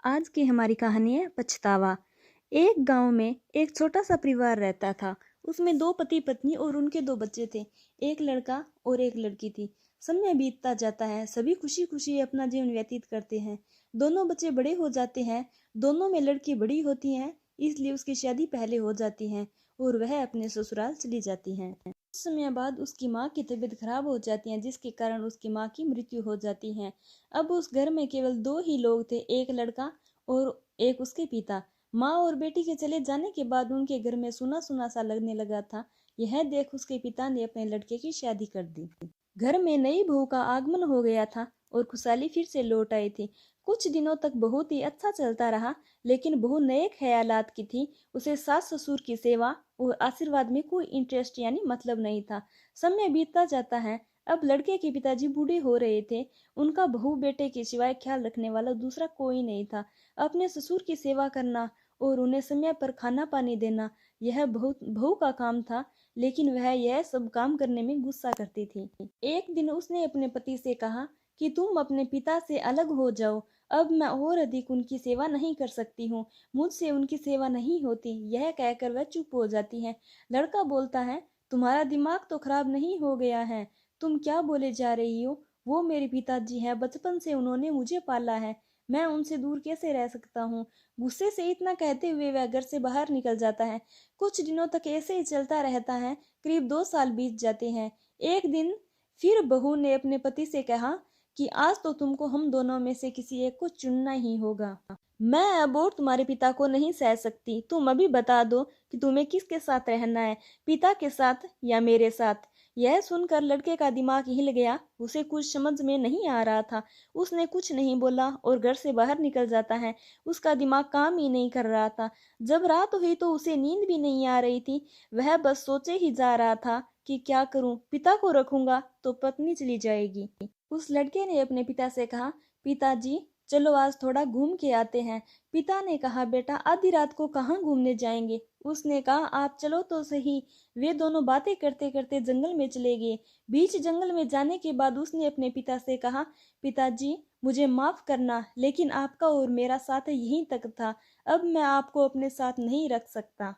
आज की हमारी कहानी है पछतावा। एक गांव में एक छोटा सा परिवार रहता था। उसमें दो पति पत्नी और उनके दो बच्चे थे। एक लड़का और एक लड़की थी। समय बीतता जाता है, सभी खुशी खुशी अपना जीवन व्यतीत करते हैं। दोनों बच्चे बड़े हो जाते हैं। दोनों में लड़की बड़ी होती है, इसलिए उसकी शादी पहले हो जाती है और वह अपने ससुराल चली जाती है। कुछ समय बाद उसकी माँ की तबीयत खराब हो जाती है, जिसके कारण उसकी माँ की मृत्यु हो जाती है। अब उस घर में केवल दो ही लोग थे, एक लड़का और एक उसके पिता। माँ और बेटी के चले जाने के बाद उनके घर में सुना सुना सा लगने लगा था। यह देख उसके पिता ने अपने लड़के की शादी कर दी। घर में नई बहू का आगमन हो गया था और खुशहाली फिर से लौट आई थी। कुछ दिनों तक बहुत ही अच्छा चलता रहा, लेकिन बहू नए ख्यालात की थी। उसे सास ससुर की सेवा और आशीर्वाद में कोई इंटरेस्ट यानी मतलब नहीं था। समय बीतता जाता है। अब लड़के के पिताजी बूढ़े हो रहे थे। उनका बहू बेटे के सिवाय ख्याल रखने वाला दूसरा कोई नहीं था। अपने ससुर की सेवा करना और उन्हें समय पर खाना पानी देना, यह बहुत बहू का काम था। लेकिन वह यह सब काम करने में गुस्सा करती थी। एक दिन उसने अपने पति से कहा कि तुम अपने पिता से अलग हो जाओ। अब मैं और अधिक उनकी सेवा नहीं कर सकती हूँ। मुझसे उनकी सेवा नहीं होती। यह कहकर वह चुप हो जाती है। लड़का बोलता है, तुम्हारा दिमाग तो खराब नहीं हो गया है? तुम क्या बोले जा रही हो? वो मेरे पिताजी हैं, बचपन से उन्होंने मुझे पाला है। मैं उनसे दूर कैसे रह सकता हूँ? गुस्से से इतना कहते हुए वह घर से बाहर निकल जाता है। कुछ दिनों तक ऐसे ही चलता रहता है। करीब 2 साल बीत जाते हैं। एक दिन फिर बहू ने अपने पति से कहा कि आज तो तुमको हम दोनों में से किसी एक को चुनना ही होगा। मैं अब और तुम्हारे पिता को नहीं सह सकती। तुम अभी बता दो कि तुम्हें किसके साथ रहना है, पिता के साथ या मेरे साथ? यह सुनकर लड़के का दिमाग हिल गया। उसे कुछ समझ में नहीं आ रहा था। उसने कुछ नहीं बोला और घर से बाहर निकल जाता है। उसका दिमाग काम ही नहीं कर रहा था। जब रात हुई तो उसे नींद भी नहीं आ रही थी। वह बस सोचे ही जा रहा था कि क्या करूं, पिता को रखूंगा तो पत्नी चली जाएगी। उस लड़के ने अपने पिता से कहा, पिताजी चलो आज थोड़ा घूम के आते हैं। पिता ने कहा, बेटा आधी रात को कहाँ घूमने जाएंगे? उसने कहा, आप चलो तो सही। वे दोनों बातें करते करते जंगल में चले गए। बीच जंगल में जाने के बाद उसने अपने पिता से कहा, पिताजी मुझे माफ करना, लेकिन आपका और मेरा साथ यहीं तक था। अब मैं आपको अपने साथ नहीं रख सकता।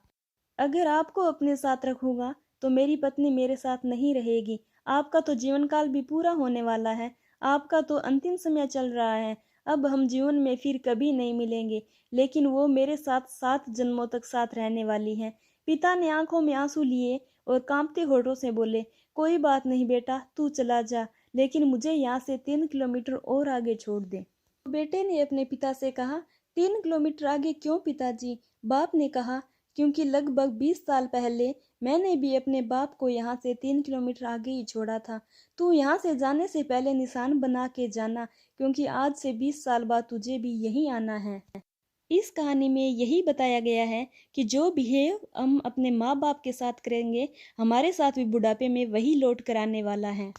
अगर आपको अपने साथ रखूंगा तो मेरी पत्नी मेरे साथ नहीं रहेगी। आपका तो जीवन काल भी पूरा होने वाला है। आपका तो अंतिम समय चल रहा है। अब हम जीवन में फिर कभी नहीं मिलेंगे, लेकिन वो मेरे साथ 7 जन्मों तक साथ रहने वाली है। पिता ने आंखों में आंसू लिए और कांपते होठों से बोले, कोई बात नहीं बेटा, तू चला जा, लेकिन मुझे यहाँ से 3 किलोमीटर और आगे छोड़ दे। तो बेटे ने अपने पिता से कहा, 3 किलोमीटर आगे क्यों पिताजी? बाप ने कहा, क्योंकि लगभग 20 साल पहले मैंने भी अपने बाप को यहाँ से 3 किलोमीटर आगे ही छोड़ा था। तू यहाँ से जाने से पहले निशान बना के जाना, क्योंकि आज से 20 साल बाद तुझे भी यहीं आना है। इस कहानी में यही बताया गया है कि जो बिहेव हम अपने माँ बाप के साथ करेंगे, हमारे साथ भी बुढ़ापे में वही लौट कर आने वाला है।